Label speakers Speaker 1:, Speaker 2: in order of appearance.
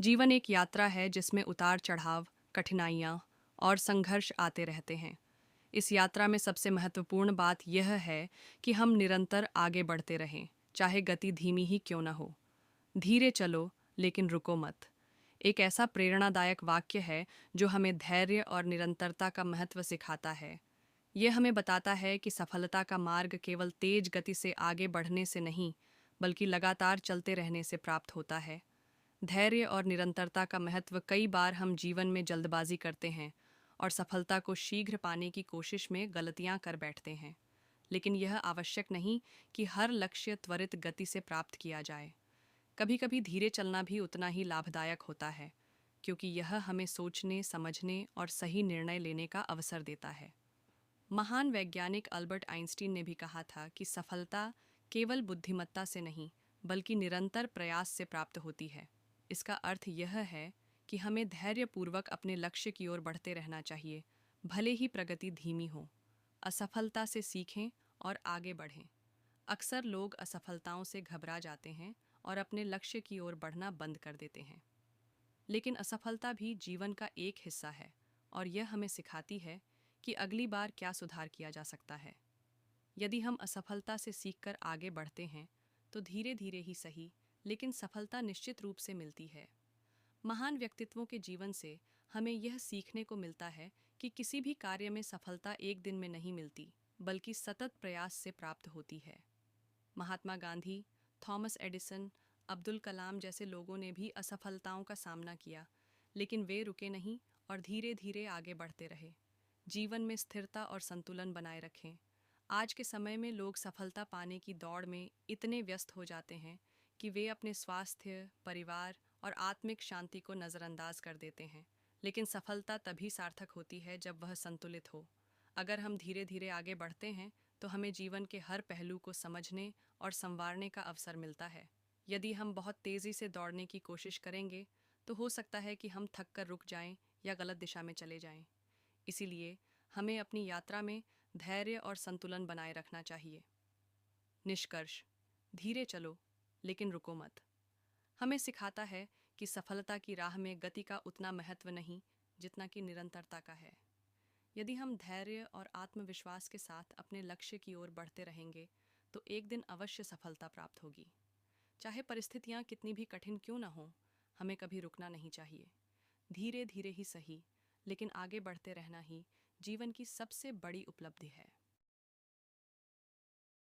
Speaker 1: जीवन एक यात्रा है जिसमें उतार चढ़ाव, कठिनाइयाँ और संघर्ष आते रहते हैं। इस यात्रा में सबसे महत्वपूर्ण बात यह है कि हम निरंतर आगे बढ़ते रहें, चाहे गति धीमी ही क्यों न हो। धीरे चलो, लेकिन रुको मत। एक ऐसा प्रेरणादायक वाक्य है जो हमें धैर्य और निरंतरता का महत्व सिखाता है। यह हमें बताता है कि सफलता का मार्ग केवल तेज गति से आगे बढ़ने से नहीं, बल्कि लगातार चलते रहने से प्राप्त होता है। धैर्य और निरंतरता का महत्व कई बार हम जीवन में जल्दबाजी करते हैं और सफलता को शीघ्र पाने की कोशिश में गलतियां कर बैठते हैं। लेकिन यह आवश्यक नहीं कि हर लक्ष्य त्वरित गति से प्राप्त किया जाए। कभी कभी धीरे चलना भी उतना ही लाभदायक होता है, क्योंकि यह हमें सोचने, समझने और सही निर्णय लेने का अवसर देता है। महान वैज्ञानिक अल्बर्ट आइंस्टीन ने भी कहा था कि सफलता केवल बुद्धिमत्ता से नहीं, बल्कि निरंतर प्रयास से प्राप्त होती है। इसका अर्थ यह है कि हमें धैर्यपूर्वक अपने लक्ष्य की ओर बढ़ते रहना चाहिए, भले ही प्रगति धीमी हो। असफलता से सीखें और आगे बढ़ें। अक्सर लोग असफलताओं से घबरा जाते हैं और अपने लक्ष्य की ओर बढ़ना बंद कर देते हैं। लेकिन असफलता भी जीवन का एक हिस्सा है और यह हमें सिखाती है कि अगली बार क्या सुधार किया जा सकता है। यदि हम असफलता से सीखकर आगे बढ़ते हैं, तो धीरे धीरे ही सही, लेकिन सफलता निश्चित रूप से मिलती है। महान व्यक्तित्वों के जीवन से हमें यह सीखने को मिलता है कि किसी भी कार्य में सफलता एक दिन में नहीं मिलती, बल्कि सतत प्रयास से प्राप्त होती है। महात्मा गांधी, थॉमस एडिसन, अब्दुल कलाम जैसे लोगों ने भी असफलताओं का सामना किया, लेकिन वे रुके नहीं और धीरे धीरे आगे बढ़ते रहे। जीवन में स्थिरता और संतुलन बनाए रखें। आज के समय में लोग सफलता पाने की दौड़ में इतने व्यस्त हो जाते हैं कि वे अपने स्वास्थ्य, परिवार और आत्मिक शांति को नज़रअंदाज कर देते हैं। लेकिन सफलता तभी सार्थक होती है जब वह संतुलित हो। अगर हम धीरे धीरे आगे बढ़ते हैं, तो हमें जीवन के हर पहलू को समझने और संवारने का अवसर मिलता है। यदि हम बहुत तेज़ी से दौड़ने की कोशिश करेंगे, तो हो सकता है कि हम थक कर रुक जाएं या गलत दिशा में चले जाएं। इसीलिए हमें अपनी यात्रा में धैर्य और संतुलन बनाए रखना चाहिए। निष्कर्ष: धीरे चलो, लेकिन रुको मत हमें सिखाता है कि सफलता की राह में गति का उतना महत्व नहीं जितना कि निरंतरता का है। यदि हम धैर्य और आत्मविश्वास के साथ अपने लक्ष्य की ओर बढ़ते रहेंगे, तो एक दिन अवश्य सफलता प्राप्त होगी। चाहे परिस्थितियां कितनी भी कठिन क्यों न हों, हमें कभी रुकना नहीं चाहिए। धीरे धीरे ही सही, लेकिन आगे बढ़ते रहना ही जीवन की सबसे बड़ी उपलब्धि है।